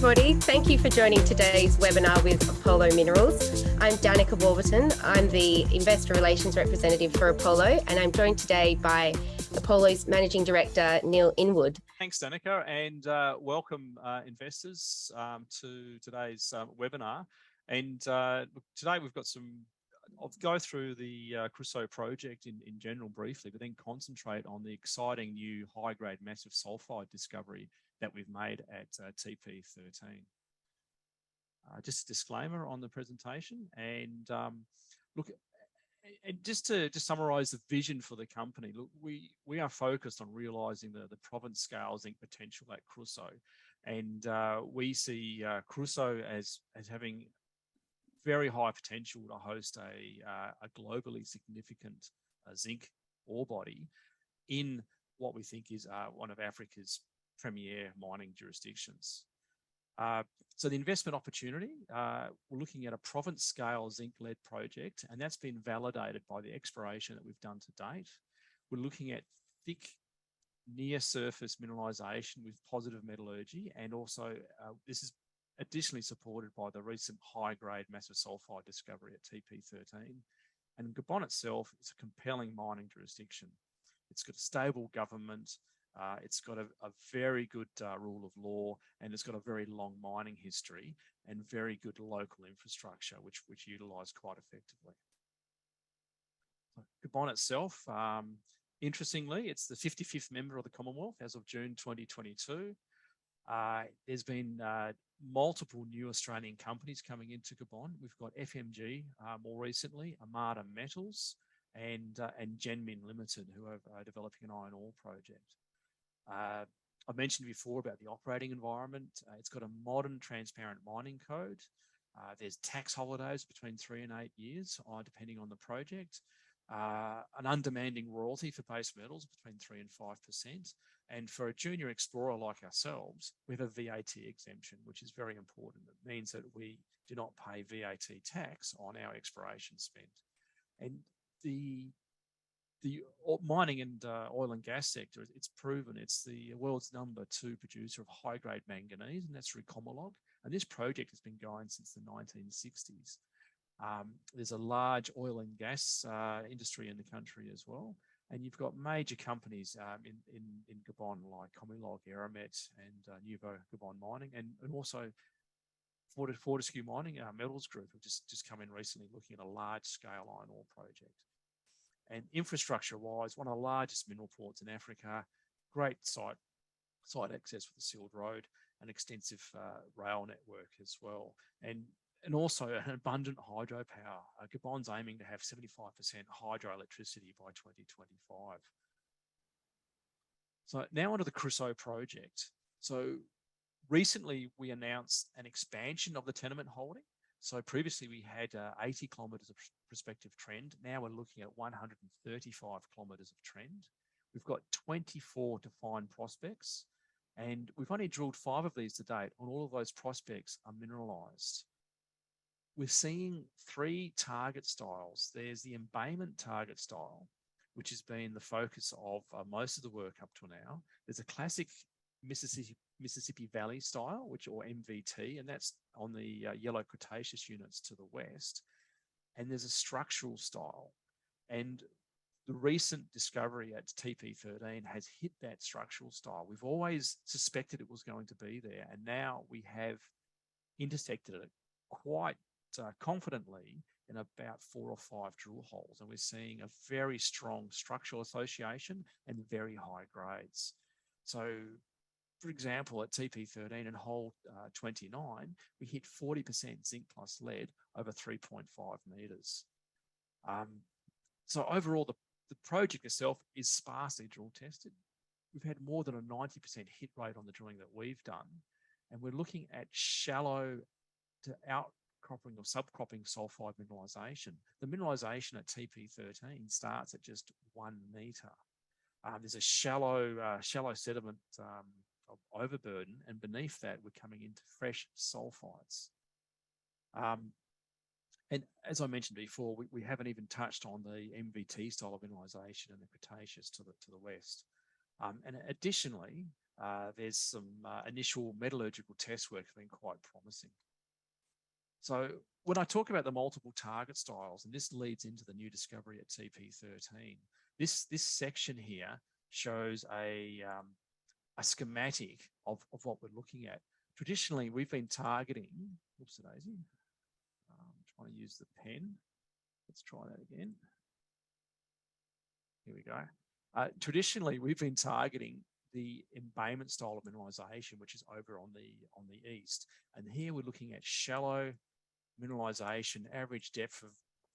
everybody. Thank you for joining today's webinar with Apollo Minerals. I'm Dannika Warburton. I'm the Investor Relations Representative for Apollo, and I'm joined today by Apollo's Managing Director, Neil Inwood. Thanks, Dannika, and welcome investors to today's webinar. And today we've got I'll go through the Kroussou project in general briefly, but then concentrate on the exciting new high-grade massive sulfide discovery that we've made at TP13. Just a disclaimer on the presentation, and look, and just to summarise the vision for the company. Look, we are focused on realising the province scale zinc potential at Cruso, and we see Cruso as having very high potential to host a globally significant zinc ore body in what we think is one of Africa's premier mining jurisdictions. So the investment opportunity, we're looking at a province scale zinc-led project, and that's been validated by the exploration that we've done to date. We're looking at thick near surface mineralisation with positive metallurgy, and also this is additionally supported by the recent high-grade massive sulfide discovery at TP13. And Gabon itself is a compelling mining jurisdiction. It's got a stable government, it's got a very good rule of law, and it's got a very long mining history and very good local infrastructure, which utilise quite effectively. Gabon itself, interestingly, it's the 55th member of the Commonwealth as of June 2022. There's been multiple new Australian companies coming into Gabon. We've got FMG more recently, Armada Metals, and Genmin Limited, who are developing an iron ore project. I mentioned before about the operating environment. It's got a modern, transparent mining code. There's tax holidays between 3 and 8 years, depending on the project. An undemanding royalty for base metals between 3 and 5%. And for a junior explorer like ourselves, we have a VAT exemption, which is very important. It means that we do not pay VAT tax on our exploration spend. And the mining and oil and gas sector, it's proven it's the world's #2 producer of high-grade manganese, and that's through Comilog. And this project has been going since the 1960s. There's a large oil and gas industry in the country as well. And you've got major companies in Gabon like Comilog, Eramet, and Nouveau Gabon Mining, and also Fortescue Mining, our metals group, have just come in recently looking at a large-scale iron ore project. And infrastructure-wise, one of the largest mineral ports in Africa, great site access with the sealed road, an extensive rail network as well, and also an abundant hydropower. Gabon's aiming to have 75% hydroelectricity by 2025. So now onto the Kroussou project. So recently we announced an expansion of the tenement holding. So previously we had 80 kilometres of prospective trend. Now we're looking at 135 kilometres of trend. We've got 24 defined prospects, and we've only drilled 5 of these to date. And all of those prospects are mineralised. We're seeing 3 target styles. There's the embayment target style, which has been the focus of most of the work up to now. There's a classic Mississippi Valley style, or MVT, and that's on the yellow Cretaceous units to the west. And there's a structural style. And the recent discovery at TP13 has hit that structural style. We've always suspected it was going to be there, and now we have intersected it quite confidently in about 4 or 5 drill holes, and we're seeing a very strong structural association and very high grades. So, for example, at TP13 and hole 29, we hit 40% zinc plus lead over 3.5 meters. So overall, the project itself is sparsely drill tested. We've had more than a 90% hit rate on the drilling that we've done, and we're looking at shallow to outcropping or subcropping sulfide mineralisation. The mineralisation at TP13 starts at just 1 metre. There's a shallow sediment of overburden, and beneath that we're coming into fresh sulfides. And as I mentioned before, we haven't even touched on the MVT style of mineralisation in the Cretaceous to the west. And additionally, there's some initial metallurgical test work that's been quite promising. So when I talk about the multiple target styles, and this leads into the new discovery at TP13, this section here shows a schematic of what we're looking at. Traditionally, we've been targeting, oops, Daisy, I'm trying to use the pen. Let's try that again. Here we go. Traditionally, we've been targeting the embayment style of mineralization, which is over on the east. And here we're looking at shallow mineralization, average depth of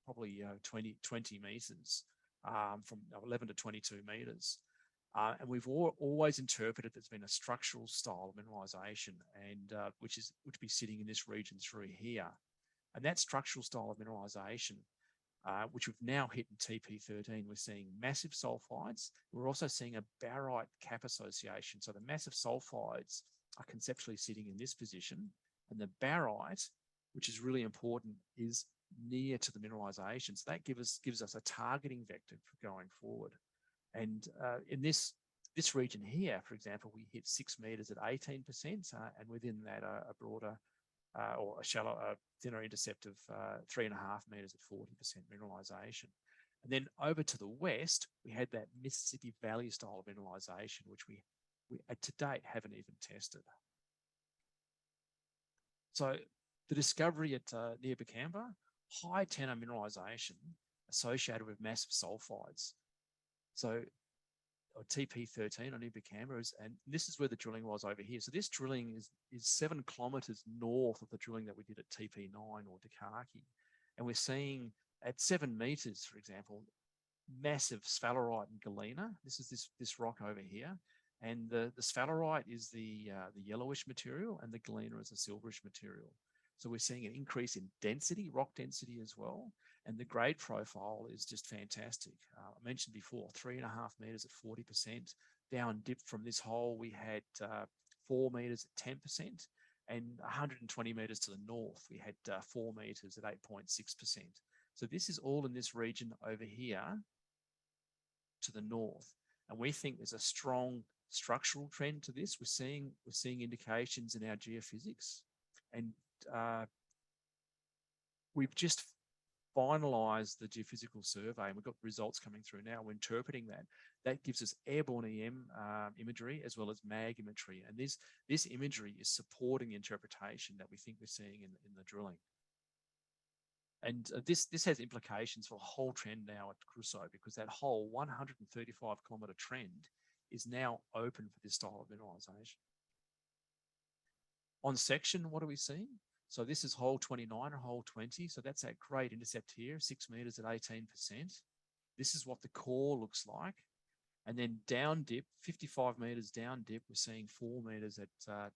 probably 20 meters, from 11 to 22 meters. And we've always interpreted there's been a structural style of mineralization, and which would be sitting in this region through here. And that structural style of mineralization, which we've now hit in TP13, we're seeing massive sulfides. We're also seeing a barite cap association. So the massive sulfides are conceptually sitting in this position, and the barite, which is really important, is near to the mineralization. So that gives us a targeting vector for going forward. And in this region here, for example, we hit 6 meters at 18%, and within that a broader or a shallow, thinner intercept of 3.5 meters at 40% mineralization. And then over to the west, we had that Mississippi Valley style of mineralization, which we to date haven't even tested. So the discovery at near Bacamba, high tenor mineralization associated with massive sulfides. So TP13 on Bacamba, and this is where the drilling was over here. So this drilling is 7 kilometers north of the drilling that we did at TP9 or Dakaki. And we're seeing at 7 meters, for example, massive sphalerite and galena. This is this rock over here. And the sphalerite is the yellowish material, and the galena is a silverish material. So we're seeing an increase in density, rock density as well. And the grade profile is just fantastic. I mentioned before, 3.5 meters at 40%. Down dip from this hole, we had 4 meters at 10%. And 120 meters to the north, we had 4 meters at 8.6%. So this is all in this region over here to the north. And we think there's a strong structural trend to this. We're seeing indications in our geophysics. And we've just finalized the geophysical survey, and we've got results coming through now. We're interpreting that. That gives us airborne EM imagery as well as mag imagery. And this imagery is supporting the interpretation that we think we're seeing in the drilling. And this has implications for the whole trend now at Crusoe, because that whole 135 kilometer trend is now open for this style of mineralization. On section, what are we seeing? So this is hole 29 and hole 20. So that's that great intercept here, 6 meters at 18%. This is what the core looks like. And then down dip, 55 meters down dip, we're seeing 4 meters at 10%.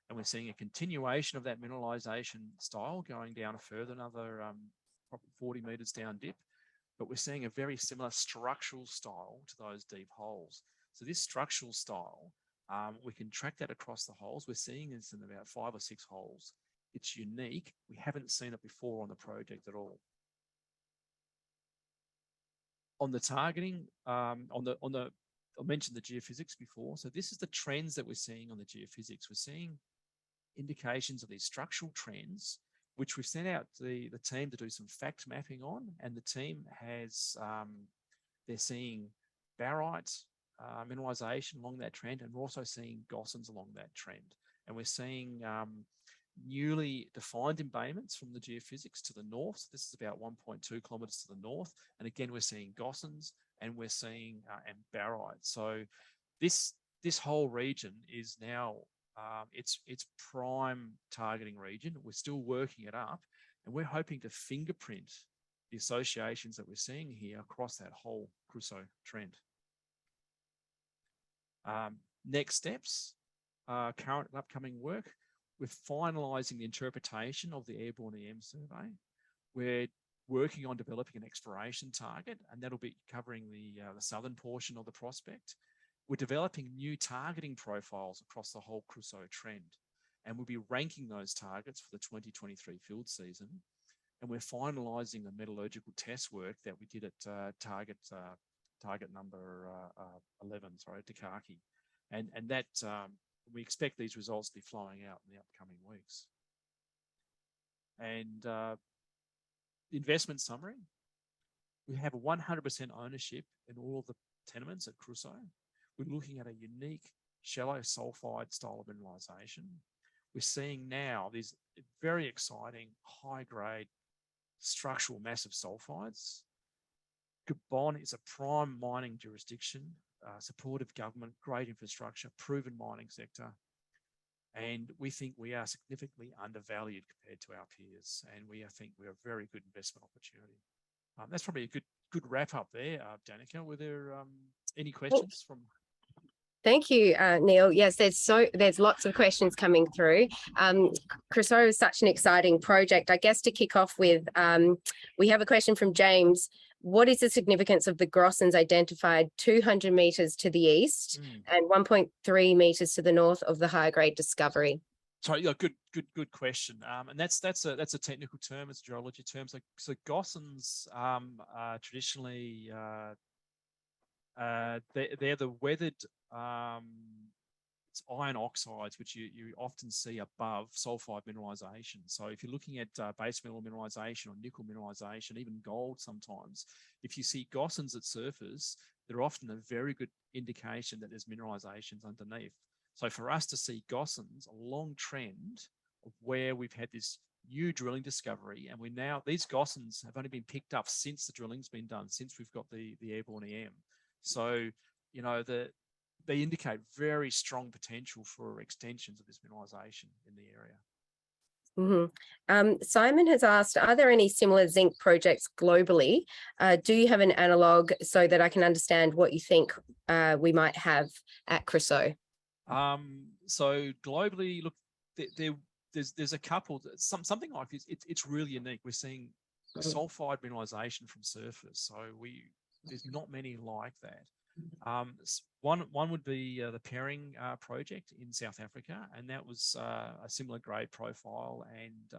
And we're seeing a continuation of that mineralization style going down a further another probably 40 meters down dip. But we're seeing a very similar structural style to those deep holes. So this structural style, we can track that across the holes. We're seeing this in about 5 or 6 holes. It's unique. We haven't seen it before on the project at all. On the targeting, I mentioned the geophysics before. So this is the trends that we're seeing on the geophysics. We're seeing indications of these structural trends, which we've sent out the team to do some fact mapping on, and the team has they're seeing barite mineralization along that trend, and we're also seeing grossens along that trend. And we're seeing newly defined embayments from the geophysics to the north. So this is about 1.2 kilometers to the north. And again, we're seeing grossens, and we're seeing and barite. So this whole region is now it's prime targeting region. We're still working it up, and we're hoping to fingerprint the associations that we're seeing here across that whole Crusoe trend. Next steps, current and upcoming work. We're finalising the interpretation of the airborne EM survey. We're working on developing an exploration target, and that'll be covering the southern portion of the prospect. We're developing new targeting profiles across the whole Crusoe trend, and we'll be ranking those targets for the 2023 field season. And we're finalising the metallurgical test work that we did at target number 11, sorry, Dakaki. and that we expect these results to be flowing out in the upcoming weeks. And investment summary: we have a 100% ownership in all of the tenements at Cruso. We're looking at a unique shallow sulfide style of mineralisation. We're seeing now these very exciting high-grade structural massive sulfides. Gabon is a prime mining jurisdiction, supportive government, great infrastructure, proven mining sector. And we think we are significantly undervalued compared to our peers. And we think we're a very good investment opportunity. That's probably a good wrap up there, Dannika. Were there any questions from? Thank you, Neil. Yes, there's lots of questions coming through. Crusoe is such an exciting project. I guess to kick off with, we have a question from James. What is the significance of the grossens identified 200 metres to the east and 1.3 metres to the north of the high-grade discovery? Sorry, yeah, good question. And that's a technical term, it's a geology term. So grossens traditionally they're the weathered it's iron oxides, which you often see above sulfide mineralisation. So if you're looking at base metal mineralisation or nickel mineralisation, even gold sometimes, if you see grossens at surface, they're often a very good indication that there's mineralisations underneath. So for us to see grossens, a long trend of where we've had this new drilling discovery, and these grossens have only been picked up since the drilling's been done, since we've got the airborne EM. So, you know, they indicate very strong potential for extensions of this mineralisation in the area. Simon has asked, are there any similar zinc projects globally? Do you have an analogue so that I can understand what you think we might have at Crusoe? So globally, look, there's a couple, something like this. It's really unique. We're seeing sulfide mineralisation from surface. So there's not many like that. One would be the Pairing project in South Africa, and that was a similar grade profile, and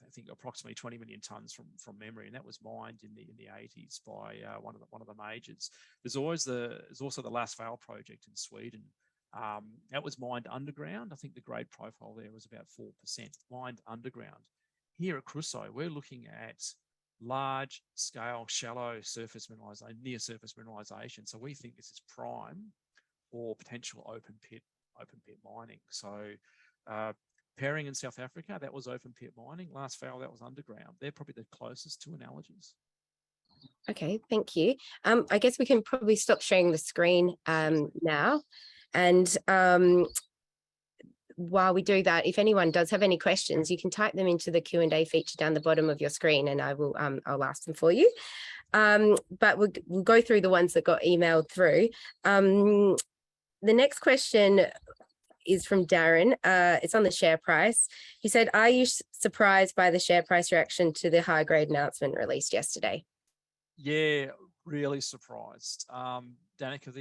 I think approximately 20 million tonnes from memory, and that was mined in the 80s by one of the majors. There's also the Lasval project in Sweden. That was mined underground. I think the grade profile there was about 4% mined underground. Here at Crusoe, we're looking at large scale, shallow surface mineralisation, near surface mineralisation. So we think this is prime for potential open pit mining. So Pairing in South Africa, that was open pit mining. Lasval, that was underground. They're probably the closest to analogies. Okay, thank you. I guess we can probably stop sharing the screen now. And while we do that, if anyone does have any questions, you can type them into the Q&A feature down the bottom of your screen, and I'll ask them for you. But we'll go through the ones that got emailed through. The next question is from Darren. It's on the share price. He said, are you surprised by the share price reaction to the high grade announcement released yesterday? Yeah, really surprised. Dannika,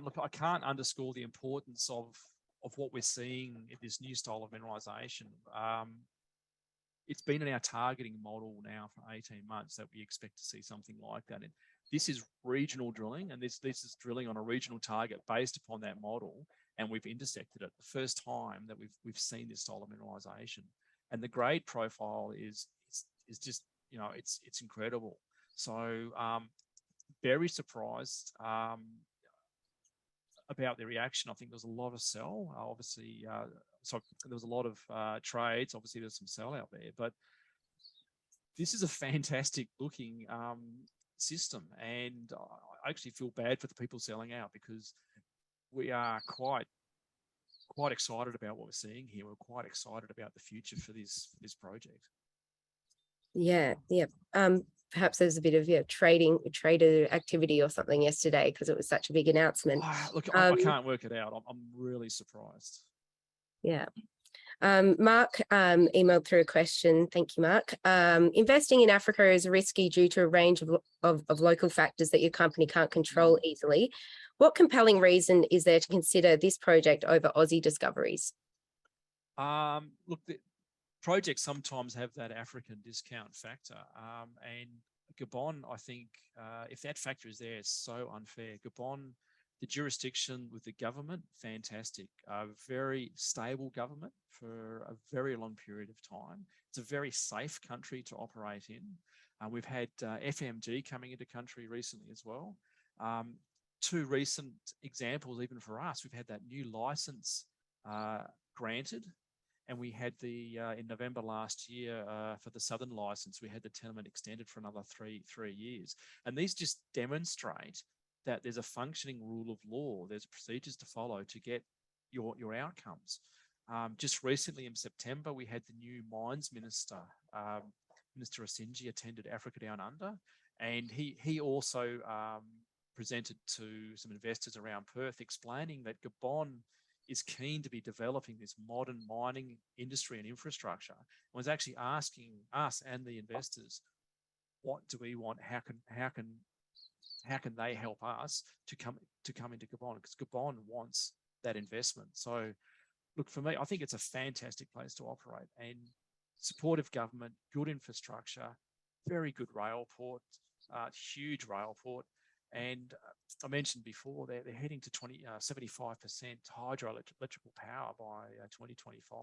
look, I can't underscore the importance of what we're seeing in this new style of mineralisation. It's been in our targeting model now for 18 months that we expect to see something like that. And this is regional drilling, and this is drilling on a regional target based upon that model, and we've intersected it. The first time that we've seen this style of mineralisation, and the grade profile is just, you know, it's incredible. So very surprised about the reaction. I think there's a lot of sell, obviously. So there was a lot of trades. Obviously, there's some sell out there, but this is a fantastic looking system, and I actually feel bad for the people selling out, because we are quite excited about what we're seeing here. We're quite excited about the future for this project. Yeah. Perhaps there's a bit of trader activity or something yesterday, because it was such a big announcement. Look, I can't work it out. I'm really surprised. Yeah. Mark emailed through a question. Thank you, Mark. Investing in Africa is risky due to a range of local factors that your company can't control easily. What compelling reason is there to consider this project over Aussie discoveries? Look, the projects sometimes have that African discount factor, and Gabon, I think, if that factor is there, it's so unfair. Gabon The jurisdiction with the government, fantastic. A very stable government for a very long period of time. It's a very safe country to operate in. We've had FMG coming into country recently as well. Two recent examples, even for us, we've had that new license granted, and we had the in November last year for the southern license, we had the tenement extended for another three years. And these just demonstrate that there's a functioning rule of law. There's procedures to follow to get your outcomes. Just recently in September, we had the new mines minister, Minister Asinji, attended Africa Down Under, and he also presented to some investors around Perth, explaining that Gabon is keen to be developing this modern mining industry and infrastructure, and was actually asking us and the investors, what do we want? How can they help us to come into Gabon? Because Gabon wants that investment. So look, for me, I think it's a fantastic place to operate, and supportive government, good infrastructure, very good rail port, huge rail port. And I mentioned before, they're heading to 75% hydroelectrical power by 2025.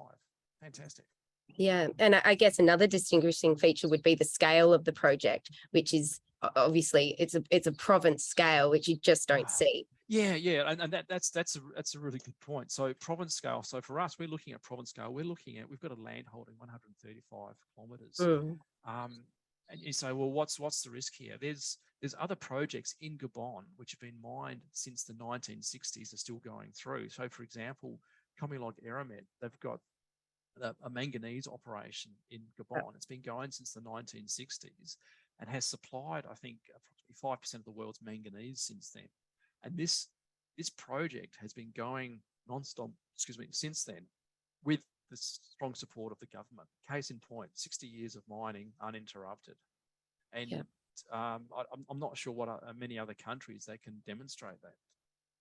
Fantastic. Yeah, and I guess another distinguishing feature would be the scale of the project, which is obviously it's a province scale, which you just don't see. Yeah, and that's a really good point. So province scale. So for us, we're looking at province scale. We've got a land holding 135 kilometres. And you say, well, what's the risk here? There's other projects in Gabon which have been mined since the 1960s are still going through. So for example, Comilog Eramet, they've got a manganese operation in Gabon. It's been going since the 1960s and has supplied, I think, approximately 5% of the world's manganese since then. And this project has been going non-stop, since then, with the strong support of the government. Case in point, 60 years of mining uninterrupted. And I'm not sure what many other countries they can demonstrate that.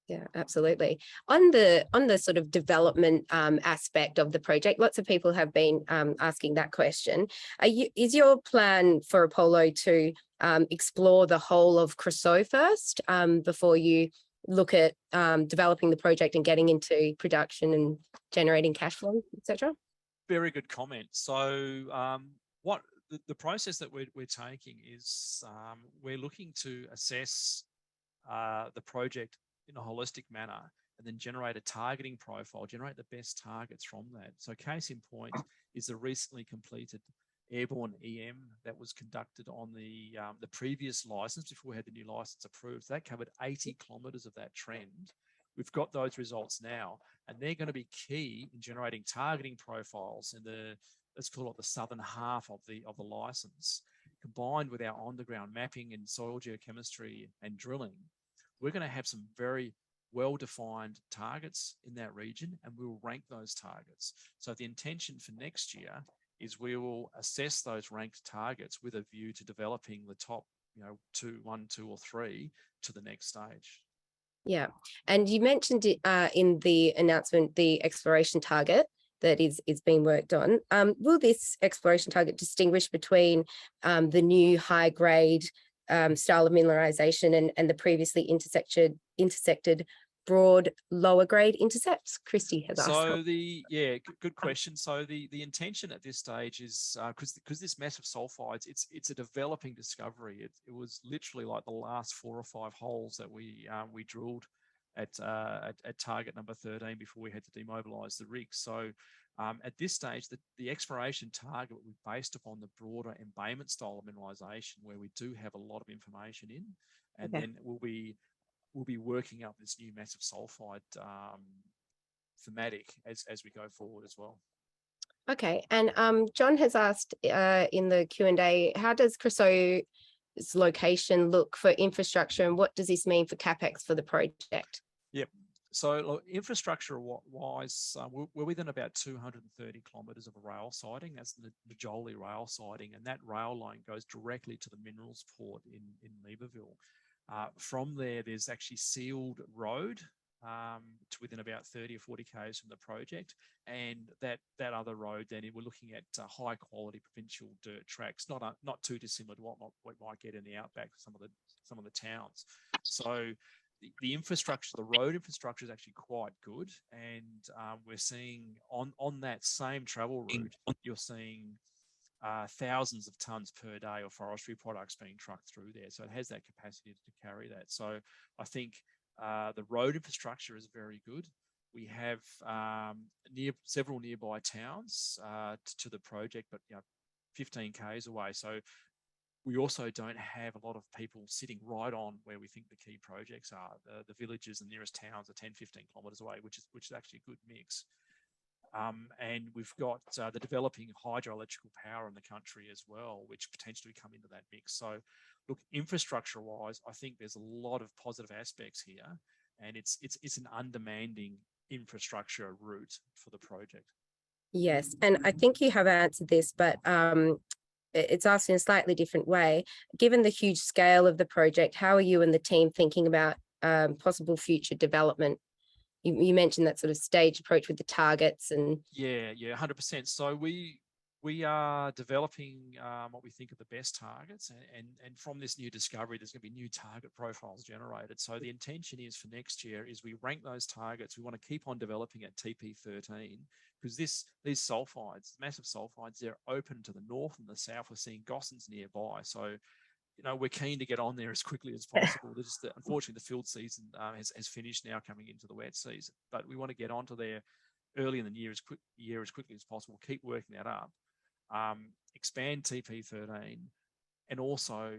Yeah, absolutely. On the sort of development aspect of the project, lots of people have been asking that question. Is your plan for Apollo to explore the whole of Crusoe first before you look at developing the project and getting into production and generating cash flow, etc.? Very good comment. So what the process that we're taking is we're looking to assess the project in a holistic manner and then generate a targeting profile, generate the best targets from that. So case in point is the recently completed airborne EM that was conducted on the previous license before we had the new license approved. So that covered 80 kilometres of that trend. We've got those results now, and they're going to be key in generating targeting profiles in the, let's call it the southern half of the license, combined with our underground mapping and soil geochemistry and drilling. We're going to have some very well-defined targets in that region, and we'll rank those targets. So the intention for next year is we will assess those ranked targets with a view to developing the top, one, two, or three to the next stage. Yeah, and you mentioned it in the announcement, the exploration target that is being worked on. Will this exploration target distinguish between the new high-grade style of mineralisation and the previously intersected broad lower grade intercepts? Christy has asked. So good question. So the intention at this stage is because this massive sulfides, it's a developing discovery. It was literally like the last 4 or 5 holes that we drilled at target number 13 before we had to demobilise the rig. So at this stage, the exploration target will be based upon the broader embayment style of mineralisation, where we do have a lot of information in, and then we'll be working up this new massive sulfide thematic as we go forward as well. Okay, and John has asked in the Q&A, how does Crusoe's location look for infrastructure, and what does this mean for CapEx for the project? Yep. So infrastructure-wise, we're within about 230 kilometres of a rail siding. That's the Majoli rail siding, and that rail line goes directly to the minerals port in Libreville. From there's actually sealed road to within about 30 or 40 k's from the project, and that other road, then we're looking at high quality provincial dirt tracks, not too dissimilar to what we might get in the outback of some of the towns. So the infrastructure, the road infrastructure is actually quite good. And we're seeing on that same travel route, you're seeing thousands of tons per day of forestry products being trucked through there. So it has that capacity to carry that. So I think the road infrastructure is very good. We have several nearby towns to the project, but 15 k's away. So we also don't have a lot of people sitting right on where we think the key projects are. The villages and nearest towns are 10, 15 kilometres away, which is actually a good mix. And we've got the developing hydroelectrical power in the country as well, which potentially come into that mix. So look, infrastructure-wise, I think there's a lot of positive aspects here, and it's an undemanding infrastructure route for the project. Yes, and I think you have answered this, but it's asked in a slightly different way. Given the huge scale of the project, how are you and the team thinking about possible future development? You mentioned that sort of staged approach with the targets and... Yeah, 100%. So we are developing what we think are the best targets, and from this new discovery, there's going to be new target profiles generated. So the intention is for next year is we rank those targets. We want to keep on developing at TP13 because these sulfides, massive sulfides, they're open to the north and the south. We're seeing grossens nearby. So we're keen to get on there as quickly as possible. Unfortunately, the field season has finished now, coming into the wet season. But we want to get onto there early in the year as quickly as possible. Keep working that up. Expand TP13, and also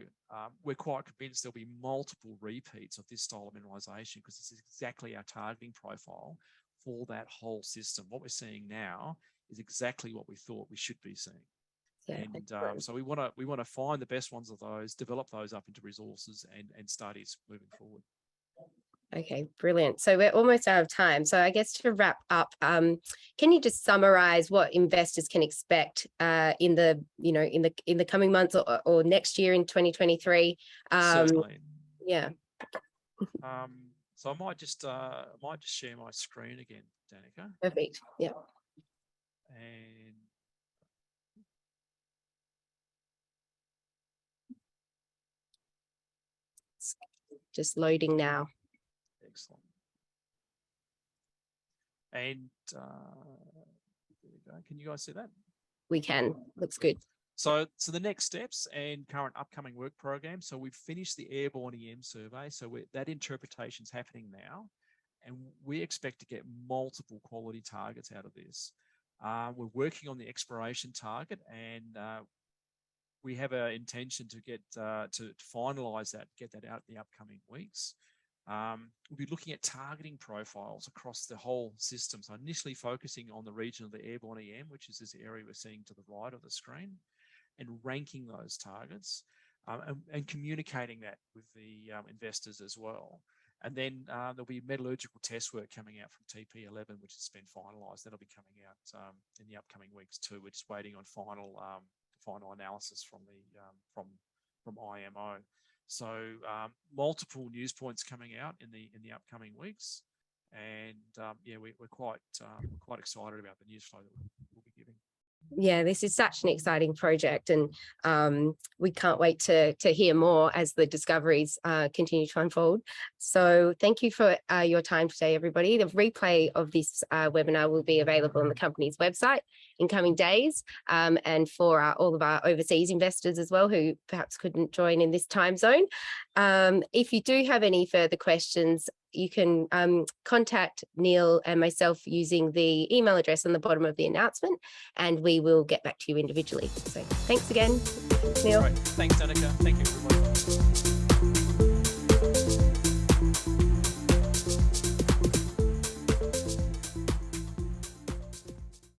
we're quite convinced there'll be multiple repeats of this style of mineralisation because this is exactly our targeting profile for that whole system. What we're seeing now is exactly what we thought we should be seeing. Yeah, and so we want to find the best ones of those, develop those up into resources and studies moving forward. Okay, brilliant. So we're almost out of time. So I guess to wrap up, can you just summarize what investors can expect in the coming months or next year in 2023? Certainly. Yeah. So I might just share my screen again, Dannika. Perfect. Yeah. And just loading now. Excellent. And there we go. Can you guys see that? We can. Looks good. So the next steps and current upcoming work program. So we've finished the airborne EM survey. So that interpretation is happening now, and we expect to get multiple quality targets out of this. We're working on the exploration target, and we have an intention to get to finalise that, get that out in the upcoming weeks. We'll be looking at targeting profiles across the whole system. So initially focusing on the region of the airborne EM, which is this area we're seeing to the right of the screen, and ranking those targets and communicating that with the investors as well. And then there'll be metallurgical test work coming out from TP11, which has been finalised. That'll be coming out in the upcoming weeks too. We're just waiting on final analysis from IMO. So multiple news points coming out in the upcoming weeks, and we're quite excited about the news flow that we'll be giving. Yeah, this is such an exciting project, and we can't wait to hear more as the discoveries continue to unfold. So thank you for your time today, everybody. The replay of this webinar will be available on the company's website in coming days, and for all of our overseas investors as well who perhaps couldn't join in this time zone. If you do have any further questions, you can contact Neil and myself using the email address on the bottom of the announcement, and we will get back to you individually. So thanks again, Neil. Great. Thanks, Dannika. Thank you, everybody.